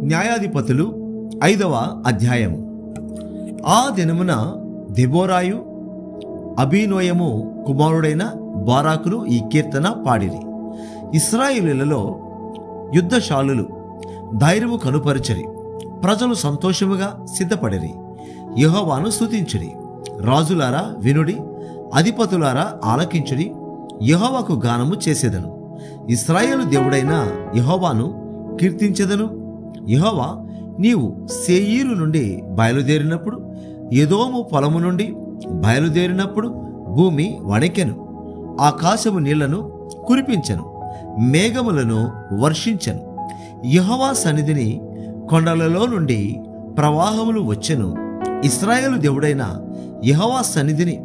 న్యాయాధిపతులు 5వ అధ్యాయము. ఆ దినమున దెబోరాయు అబీనోయము కుమారుడైన బారాకులు ఈ కీర్తన పాడిరి. ఇశ్రాయేలీయులలో యుద్ధశాలులు ధైర్యము కనుపరచరి, ప్రజలు సంతోషముగా సిద్ధపడిరి. యెహోవాను స్తుతించుడి. రాజులారా వినుడి, అధిపతులారా ఆలకించుడి. యెహోవాకు గానము చేసేదను. ఇశ్రాయేలు దేవుడైన యెహోవాను కీర్తించెదను. యెహోవా, నీవు సేయీరు నుండి బయలుదేరినప్పుడు, ఎదోము పొలము నుండి బయలుదేరినప్పుడు భూమి వణకెను. ఆకాశము నీళ్లను కురిపించెను, మేఘములను వర్షించెను. యెహోవా సన్నిధిని కొండలలో నుండి ప్రవాహములు వచ్చెను. ఇశ్రాయేలు దేవుడైన యెహోవా సన్నిధిని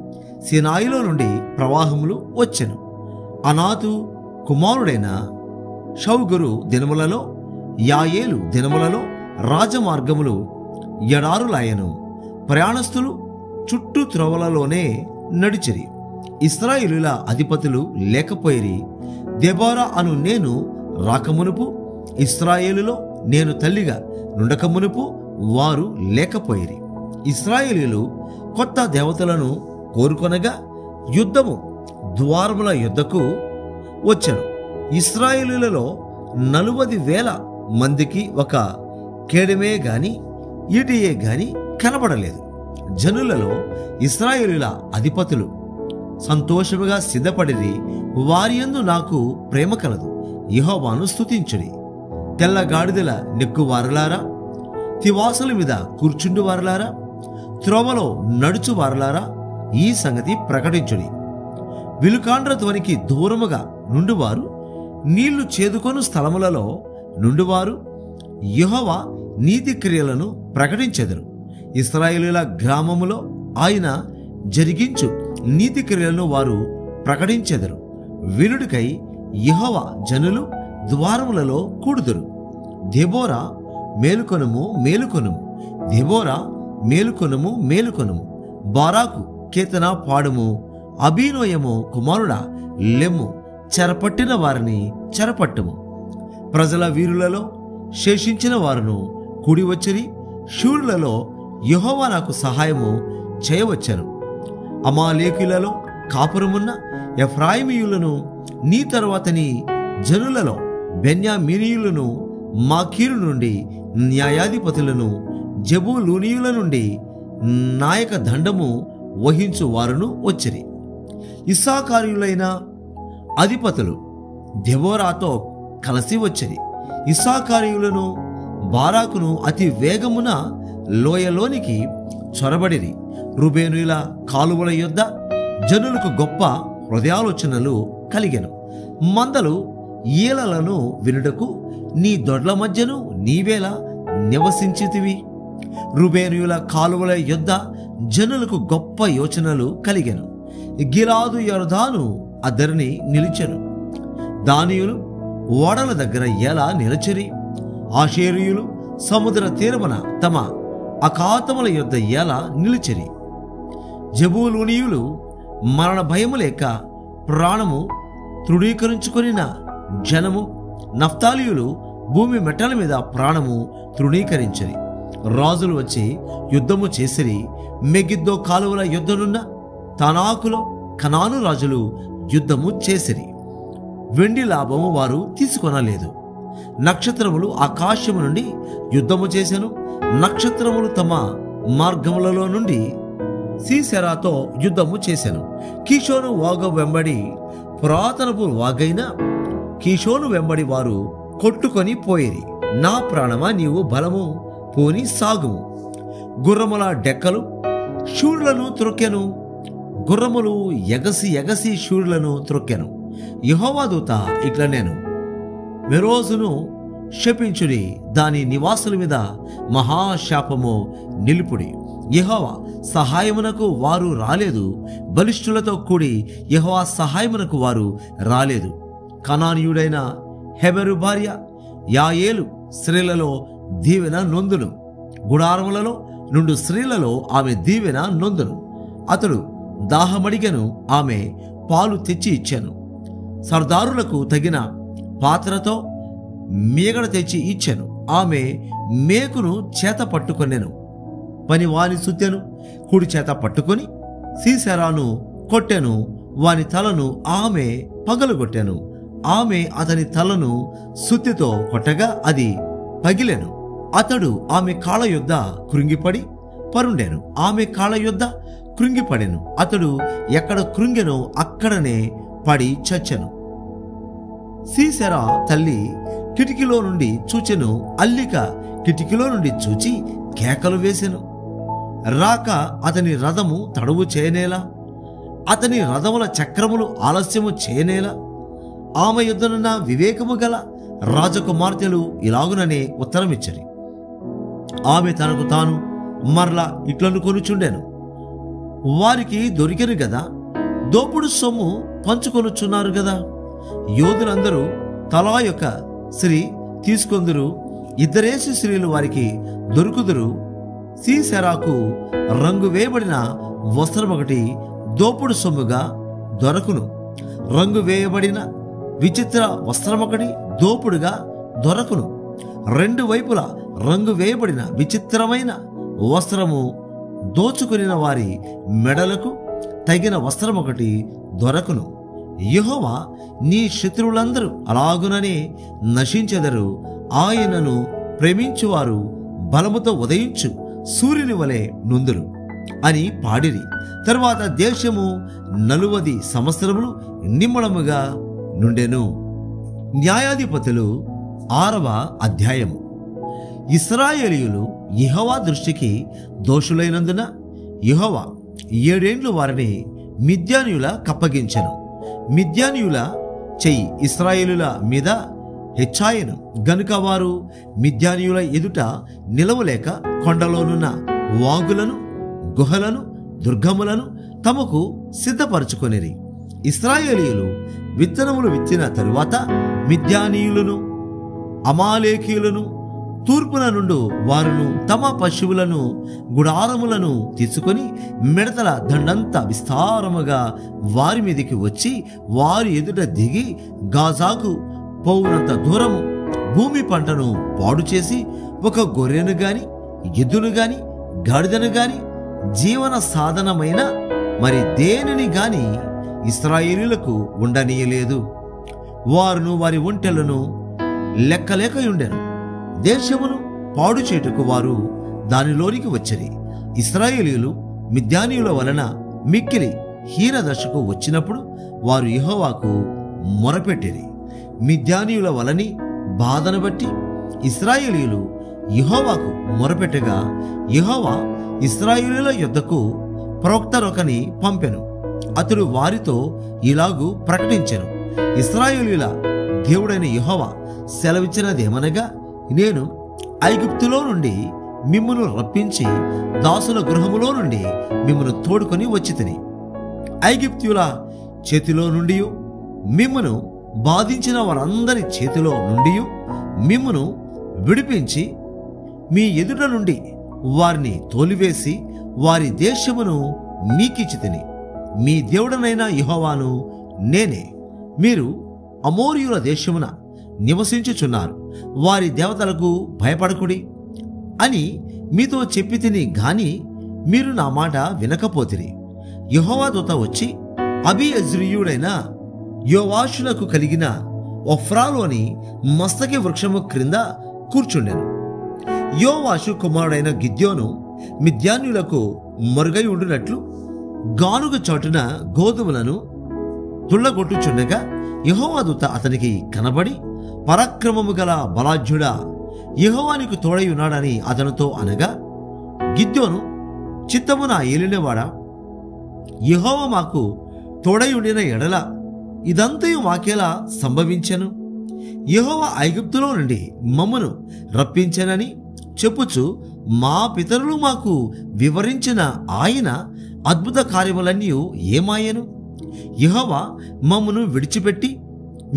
సీనాయిలో నుండి ప్రవాహములు వచ్చెను. అనాతు కుమారుడైన షౌగురు దినములలో, యాయేలు దినములలో రాజమార్గములు ఎడారులాయను. ప్రయాణస్థులు చుట్టూ త్రోవలలోనే నడిచిరి. ఇశ్రాయేలుల అధిపతులు లేకపోయిరి. దెబోరా అను నేను రాకమునుపు, ఇశ్రాయేలులో నేను తల్లిగా నుండకమునుపు వారు లేకపోయిరి. ఇశ్రాయేలీయులు కొత్త దేవతలను కోరుకొనగా యుద్ధము ద్వారముల యుద్ధకు వచ్చెను. ఇశ్రాయేలీయులలో 40,000 మందికి ఒక కేడమే గాని ఈటియే గాని కనబడలేదు. జనులలో ఇశ్రాయేలీయుల అధిపతులు సంతోషముగా సిద్ధపడిరి. వారియందు నాకు ప్రేమ కలదు. యెహోవాను స్తుతించుడి. తెల్ల గాడిదల నెక్కువారలారా, తివాసుల మీద కూర్చుండు వారలారా, త్రోవలో నడుచు వారలారా, ఈ సంగతి ప్రకటించుడి. విలుకాండ్ర ధ్వనికి దూరముగా నుండువారు, నీళ్లు చేదుకొను స్థలములలో నుండువారు యెహోవా నీతి క్రియలను ప్రకటించెదరు. ఇశ్రాయేలీయుల గ్రామములో ఆయన జరిగించు నీతి క్రియలను వారు ప్రకటించెదరు. వినుడికై యెహోవా జనులు ద్వారములలో కూడుదురు. దెబోరా మేలుకొనుము, మేలుకొనుము. దెబోరా మేలుకొనుము, మేలుకొనుము. బారాకు కీర్తన పాడుము. అబీనోయము కుమారుడా లెమ్ము. చెరపట్టిన వారిని చెరపట్టుము. ప్రజల వీరులలో శేషించిన వారును కూడి వచ్చిరి. శూరులలో యెహోవా నాకు సహాయము చేయవచ్చెను. అమాలేకులలో కాపురమున్న ఎఫ్రాయిమీయులను, నీ తరువాత నీ జనులలో బెన్యామీనీయులను, మాకీరు నుండి న్యాయాధిపతులను, జెబూలూనీయుల నుండి నాయక దండము వహించు వారును వచ్చిరి. ఇస్సాకారీయులైన అధిపతులు దెబోరాతో కలిసి వచ్చిరి. ఇస్సాకారీయులను బారాకును అతి వేగమున లోయలోనికి చొరబడిరి. రూబేనీయుల కాలువల యొద్ద జనులకు గొప్ప హృదయాలోచనలు కలిగెను. మందలు ఈలలను వినుటకు నీ దొడ్ల మధ్యను నీవేలా నివసించితివి. రూబేనీయుల కాలువల యొద్ద జనులకు గొప్ప యోచనలు కలిగెను. గిలాదు యొర్దాను అద్దరిని నిలిచెను. దానీయులు ఓడల దగ్గర ఎలా నిలచిరి. ఆషేరీయులు సముద్ర తీరమున తమ అఖాతముల యొద్ద ఎలా నిలిచిరి. జెబూలూనీయులు మరణ భయము లేక ప్రాణము తృణీకరించుకొనిన జనము. నఫ్తాలీయులు భూమి మెట్టల మీద ప్రాణము తృణీకరించిరి. రాజులు వచ్చి యుద్ధము చేసిరి. మెగిద్దో కాలువల యుద్ధనున్న తనాకులో కనాను రాజులు యుద్ధము చేసిరి. వెండి లాభము వారు తీసుకొనలేదు. నక్షత్రములు ఆకాశము నుండి యుద్ధము చేసెను. నక్షత్రములు తమ మార్గములలో నుండి సీసెరాతో యుద్ధము చేసెను. కీషోను వాగు వెంబడి పురాతనపు వాగైన కీషోను వెంబడి వారు కొట్టుకొని పోయిరి. నా ప్రాణమా నీవు బలము పోని సాగుము. గుర్రముల డెక్కలు శూరులను త్రొక్కెను. గుర్రములు ఎగసి ఎగసి శూరులను త్రొక్కెను. యెహోవా దూత ఇట్లా నేను మెరోజును శపించుడి. దాని నివాసుల మీద మహాశాపము నిలుపుడి. యెహోవా సహాయమునకు వారు రాలేదు. బలిష్ఠులతో కూడి యెహోవా సహాయమునకు వారు రాలేదు. కనానీయుడైన హెబెరు భార్య యాయేలు స్త్రీలలో దీవెన నొందును. గుడారములలో నుండి స్త్రీలలో ఆమె దీవెన నొందును. అతడు దాహమడిగను, ఆమె పాలు తెచ్చి ఇచ్చాను. సర్దారులకు తగిన పాత్రతో మీగడ తెచ్చి ఇచ్చాను. ఆమె మేకును చేత పట్టుకొనెను. పనివాని సుత్తెను కుడి చేత పట్టుకొని సీసెరాను కొట్టెను. వాని తలను ఆమె పగలగొట్టెను. ఆమె అతని తలను సుత్తితో కొట్టగా అది పగిలెను. అతడు ఆమె కాళ్ళ యొద్ద కృంగిపడి పరుండెను. ఆమె కాళ్ళ యొద్ద కృంగిపడెను. అతడు ఎక్కడ కృంగెనో అక్కడనే పడి చచ్చెను. సీసెరా తల్లి కిటికీలో నుండి చూచెను. అల్లిక కిటికీలో నుండి చూచి కేకలు వేసెను. రాక అతని రథము తడవు చేయనేలా, అతని రథముల చక్రములు ఆలస్యము చేయనేలా. ఆమె యుద్ధనున్న వివేకము గల రాజకుమార్తెలు ఇలాగుననే ఉత్తరమిచ్చరి. ఆమె తనకు తాను మరలా ఇట్లను కొనుచుండెను, వారికి దొరికెను గదా, దోపుడు సొమ్ము పంచుకొనుచున్నారు గదా. యోధులందరూ తలా యొక్క స్త్రీ తీసుకొందురు, ఇద్దరేసి స్త్రీలు వారికి దొరుకుదురు. సీసెరాకు రంగు వేయబడిన వస్త్రం ఒకటి దోపుడు సొమ్ముగా దొరకును. రంగు వేయబడిన విచిత్ర వస్త్రం ఒకటి దోపుడుగా దొరకును. రెండు వైపులా రంగు వేయబడిన విచిత్రమైన వస్త్రము దోచుకుని వారి మెడలకు తగిన వస్త్రం ఒకటి దొరకును. యెహోవా నీ శత్రువులందరూ అలాగుననే నశించెదరు. ఆయనను ప్రేమించువారు బలముతో ఉదయించు సూర్యుని వలె నుందురు అని పాడిరి. తరువాత దేశము 40 సంవత్సరములు నిమ్మళముగా నుండెను. న్యాయాధిపతులు 6వ అధ్యాయము. ఇశ్రాయేలీయులు యెహోవా దృష్టికి దోషులైనందున యెహోవా 7 ఏండ్లు వారిని మిద్యానీయుల కప్పగించెను. మిద్యానీయుల చెయ్యి ఇశ్రాయేలుల మీద హెచ్చాయెను గనుక వారు మిద్యానీయుల ఎదుట నిలవలేక కొండలోనున్న వాగులను, గుహలను, దుర్గములను తమకు సిద్ధపరచుకొనిరి. ఇశ్రాయేలీయులు విత్తనములు విత్తిన తరువాత మిద్యానీయులను, అమాలేకీయులను తూర్పున నుండు వారును తమ పశువులను, గుడారములను తీసుకొని మిడతల దండంతా విస్తారముగా వారి మీదికి వచ్చి వారి ఎదుట దిగి గాజాకు పోవునంత దూరము భూమి పంటను పాడు చేసి ఒక గొర్రెను గాని, ఎద్దును గాని, గాడిదను గాని, జీవన సాధనమైన మరి దేనిని గాని ఇశ్రాయేలీయులకు ఉండనీయలేదు. వారును వారి ఒంటెలను లెక్కలేకయుండెను. దేశమును పాడు చేటుకు వారు దానిలోనికి వచ్చిరి. ఇశ్రాయేలీయులు మిద్యానీయుల వలన మిక్కిలి హీనదశకు వచ్చినప్పుడు వారు యెహోవాకు మొరపెట్టిరి. మిద్యానీయుల వలని బాధను బట్టి ఇశ్రాయేలీయులు యెహోవాకు మొరపెట్టగా యెహోవా ఇశ్రాయేలీయుల యొద్దకు ప్రవక్తనొకని పంపెను. అతడు వారితో ఇలాగు ప్రకటించెను. ఇశ్రాయేలీయుల దేవుడైన యెహోవా సెలవిచ్చినదేమనగా, నేను ఐగుప్తులో నుండి మిమ్మును రప్పించి దాసుల గృహములో నుండి మిమ్మును తోడుకొని వచ్చితిని. ఐగుప్తుల చేతిలో నుండి మిమ్మును బాధించిన వారందరి చేతిలో నుండి మిమ్మును విడిపించి మీ ఎదుట నుండి వారిని తోలివేసి వారి దేశమును మీకిచ్చితిని. మీ దేవుడనైన యెహోవాను నేనే. మీరు అమోరీయుల దేశమున నివసించుచున్నారు, వారి దేవతలకు భయపడకుడి అని మీతో చెప్పి తిని గాని మీరు నా మాట వినకపోతిరి. యెహోవా దూత వచ్చి అబీయజ్రీయుడైన యోవాషునకు కలిగిన ఒఫ్రాలోని మస్తకి వృక్షము క్రింద కూర్చుండెను. యోవాషు కుమారుడైన గిద్యోను మిద్యాన్యులకు మరుగై ఉండునట్లు గానుగ చాటున గోధుమలను తుళ్ళగొట్టుచుండగా యెహోవా దూత అతనికి కనబడి, పరాక్రమము గల బలాఢ్యుడా, యెహోవా నీకు తోడై ఉన్నాడని అతనితో అనగా, గిద్యోను చిత్తము నా ఏలినవాడా, యెహోవా మాకు తోడై ఉండిన ఎడల ఇదంతయు మాకేలా సంభవించెను? యెహోవా ఐగుప్తులో నుండి మమ్మను రప్పించెనని చెప్పుచు మా పితరులు మాకు వివరించిన ఆయన అద్భుత కార్యములన్నీ ఏమాయెను? యెహోవా మమ్మను విడిచిపెట్టి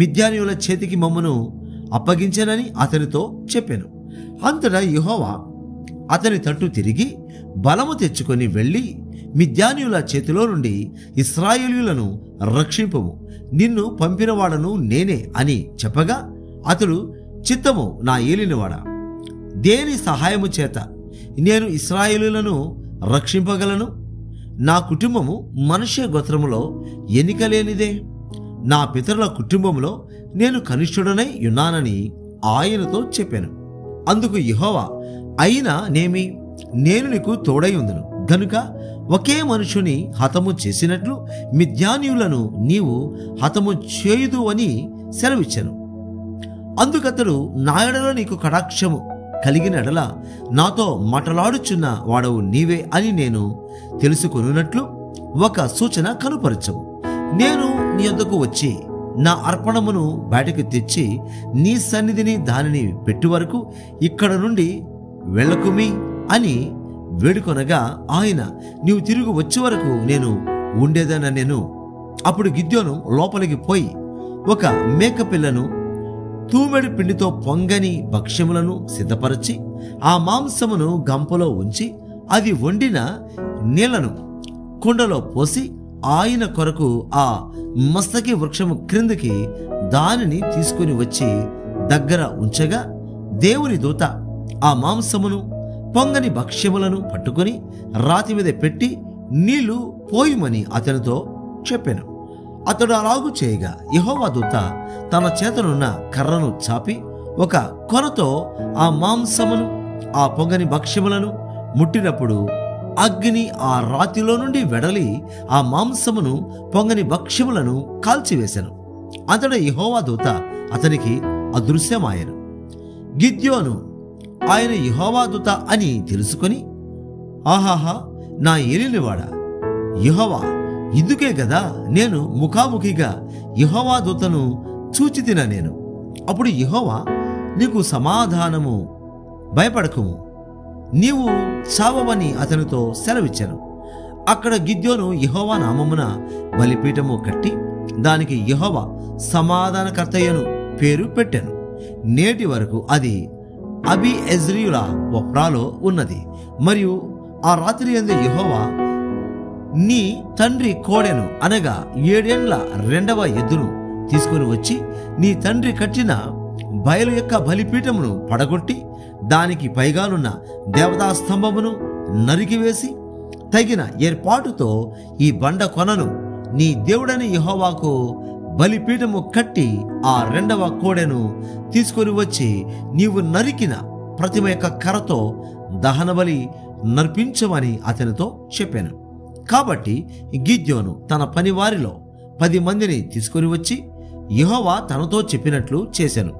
మిద్యానీయుల చేతికి మమ్మను అప్పగించెనని అతనితో చెప్పెను. అంతటా యెహోవా అతని తట్టు తిరిగి బలము తెచ్చుకొని వెళ్ళి మిద్యానీయుల చేతిలో నుండి ఇశ్రాయేలీయులను రక్షింపుము, నిన్ను పంపినవాడను నేనే అని చెప్పగా, అతడు చిత్తము నా ఏలినవాడా, దేని సహాయము చేత నేను ఇశ్రాయేలులను రక్షింపగలను? నా కుటుంబము మనుష్య గోత్రములో ఎన్నిక లేనిదే. నా పితరుల కుటుంబంలో నేను కనిష్ఠుడనై ఉన్నానని ఆయనతో చెప్పాను. అందుకు యెహోవా, అయినా నేమి, నేను నీకు తోడై ఉందును గనుక ఒకే మనుషుని హతము చేసినట్లు మిద్యానీయులను నీవు హతము చేయుదు అని సెలవిచ్చాను. అందుకతడు, నా ఎడల నీకు కటాక్షము కలిగిన ఎడల నాతో మాటలాడుచున్న వాడవు నీవే అని నేను తెలుసుకొనున్నట్లు ఒక సూచన కనుపరచవు. నేను నీ యొద్దకు వచ్చి నా అర్పణమును బయటకు తెచ్చి నీ సన్నిధిని దానిని పెట్టు వరకు ఇక్కడ నుండి వెళ్ళకుమి అని వేడుకొనగా ఆయన, నీవు తిరిగి వచ్చే వరకు నేను ఉండేదనెను. అప్పుడు గిద్యోను లోపలికి పోయి ఒక మేకపిల్లను తూమెడు పిండితో పొంగని భక్ష్యములను సిద్ధపరచి ఆ మాంసమును గంపలో ఉంచి అది వండిన నీళ్లను కుండలో పోసి ఆయన కొరకు ఆ మస్తకి వృక్షము క్రిందికి దానిని తీసుకుని వచ్చి దగ్గర ఉంచగా, దేవుని దూత ఆ మాంసమును పొంగని భక్ష్యములను పట్టుకొని రాతి మీద పెట్టి నీళ్లు పోయిమని అతనితో చెప్పాను. అతడు అలాగు చేయగా యెహోవా దూత తన చేతనున్న కర్రను చాపి ఒక కొనతో ఆ మాంసమును ఆ పొంగని భక్ష్యములను ముట్టినప్పుడు అగ్ని ఆ రాతిలో నుండి వెడలి ఆ మాంసమును పొంగని భక్ష్యములను కాల్చివేశాను. అతడు యెహోవా దూత అతనికి అదృశ్యమాయను. గిద్యోను ఆయన యెహోవా దూత అని తెలుసుకొని, ఆహాహా, నా ఏలినవాడా యెహోవా, ఇందుకే గదా నేను ముఖాముఖిగా యెహోవా దూతను చూచితిన నేను. అప్పుడు యెహోవా, నీకు సమాధానము, భయపడకుము, నీవు చావవని అతనితో సెలవిచ్చాను. అక్కడ గిద్యోను యెహోవా నామమున బలిపీఠము కట్టి దానికి యెహోవా సమాధానకర్తయ్యను పేరు పెట్టాను. నేటి వరకు అది అబీఎజ్రీయుల ఒఫ్రాలో ఉన్నది. మరియు ఆ రాత్రి యందు యెహోవా నీ తండ్రి కోడెను అనగా 7 ఏండ్ల 2వ ఎద్దును తీసుకుని వచ్చి నీ తండ్రి కట్టిన బయలు యొక్క బలిపీఠమును పడగొట్టి దానికి పైగానున్న దేవతా స్తంభమును నరికివేసి తగిన ఏర్పాటుతో ఈ బండ కొనను నీ దేవుడని యెహోవాకు బలిపీఠము కట్టి ఆ 2వ కోడెను తీసుకొని వచ్చి నీవు నరికిన ప్రతిమ యొక్క కర్రతో దహనబలి నర్పించమని అతనితో చెప్పాను. కాబట్టి గిద్యోను తన పనివారిలో 10 మందిని తీసుకొని వచ్చి యెహోవా తనతో చెప్పినట్లు చేశాను.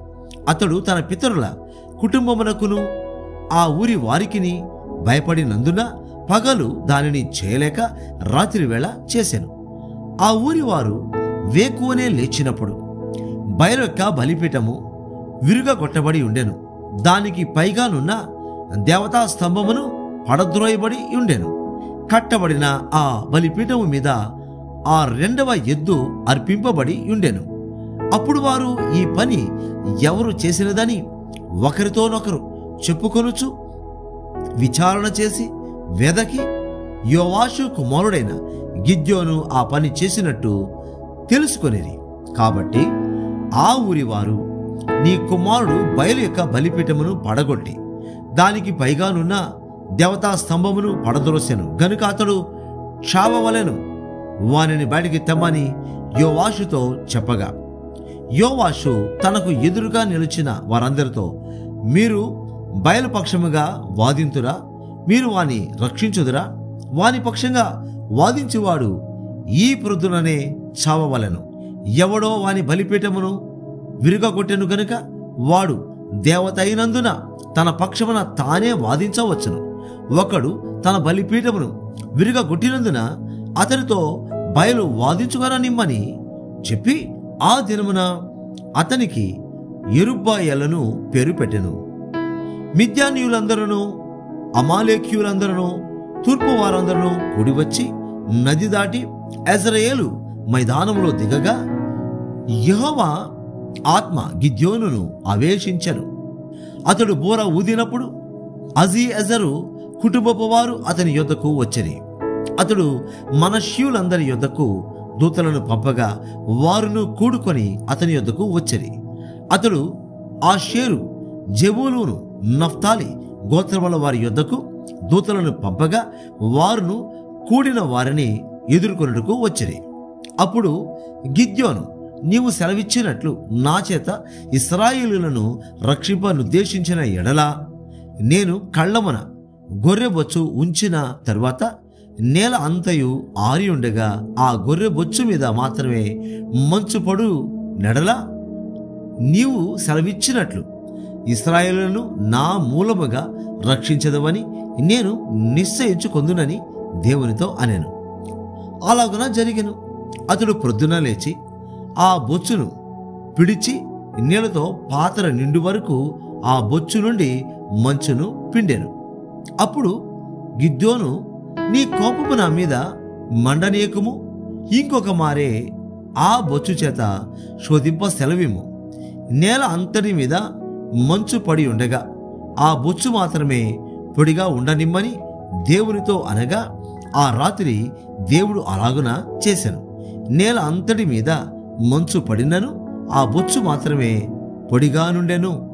అతడు తన పితరుల కుటుంబమునకును ఆ ఊరి వారికిని భయపడినందున పగలు దానిని చేయలేక రాత్రి వేళ చేశాను. ఆ ఊరి వారు వేకువనే లేచినప్పుడు బయలు యొక్క బలిపీఠము విరుగగొట్టబడి ఉండెను. దానికి పైగానున్న దేవతా స్తంభమును పడద్రోయబడి ఉండెను. కట్టబడిన ఆ బలిపీఠము మీద ఆ 2వ ఎద్దు అర్పింపబడి ఉండెను. అప్పుడు వారు ఈ పని ఎవరు చేసినదని ఒకరితోనొకరు చెప్పుకొనుచు విచారణ చేసి వెదకి యోవాషు కుమారుడైన గిద్యోను ఆ పని చేసినట్టు తెలుసుకొనిరి. కాబట్టి ఆ ఊరి వారు, నీ కుమారుడు బయలు యొక్క బలిపీఠమును పడగొట్టి దానికి పైగానున్న దేవతా స్తంభమును పడద్రోసెను గనుక అతడు చావవలెను, వానిని బయటికి తెమ్మని యోవాషుతో చెప్పగా, యోవాషు తనకు ఎదురుగా నిలిచిన వారందరితో, మీరు బయలుపక్షముగా వాదింతురా, మీరు వాని రక్షించుదురా? వాని పక్షంగా వాదించువాడు ఈ ప్రొద్దుననే చావవలెను. ఎవడో వాని బలిపీఠమును విరుగగొట్టెను గనుక వాడు దేవత అయినందున తన పక్షమున తానే వాదించవచ్చును. ఒకడు తన బలిపీఠమును విరుగగొట్టినందున అతనితో బయలు వాదించుకొననిమ్మని చెప్పి ఆ దినమున అతనికి యెరుబ్బయలను పేరు పెట్టెను. మిద్యానీయులందరూ అమాలేకీయులందరూ తూర్పు వారందరూ కూడివచ్చి నది దాటి యెజ్రెయేలు మైదానములో దిగగా యెహోవా ఆత్మ గిద్యోనును ఆవేశించెను. అతడు బూర ఊదినప్పుడు అజీఎజరు కుటుంబపు వారు అతని యొద్దకు వచ్చిరి. అతడు మనష్యులందరి యొద్దకు దూతలను పంపగా వారును కూడుకొని అతని యొద్దకు వచ్చిరి. అతడు ఆషేరు జెబూలూను నఫ్తాలి గోత్రముల వారి యొద్దకు దూతలను పంపగా వారును కూడిన వారిని ఎదుర్కొనుటకు వచ్చిరి. అప్పుడు గిద్యోను, నీవు సెలవిచ్చినట్లు నా చేత ఇశ్రాయేలులను రక్షింపనుద్దేశించిన ఎడల నేను కళ్ళమున గొర్రెబొచ్చు ఉంచిన తరువాత నేల అంతయు ఆరి ఉండగా ఆ గొర్రెబొచ్చు మీద మాత్రమే మంచు పడు నెడల నీవు సెలవిచ్చినట్లు ఇశ్రాయేలులను నా మూలముగా రక్షించదవని నేను నిశ్చయించుకొందునని దేవునితో అనెను. అలాగున జరిగెను. అతడు ప్రొద్దున లేచి ఆ బొచ్చును పిడిచి నీళ్లతో పాత్ర నిండు వరకు ఆ బొచ్చు నుండి మంచును పిండెను. అప్పుడు గిద్యోను, నీ కోపము నా మీద మండనీయకము, ఇంకొక మారే ఆ బొచ్చు చేత శోధింప సెలవిమ్ము. నేల అంతటి మీద మంచు పడి ఉండగా ఆ బొచ్చు మాత్రమే పొడిగా ఉండనిమ్మని దేవునితో అనగా ఆ రాత్రి దేవుడు అలాగున చేశాను. నేల అంతటి మీద మంచు పడినను ఆ బొచ్చు మాత్రమే పొడిగా నుండెను.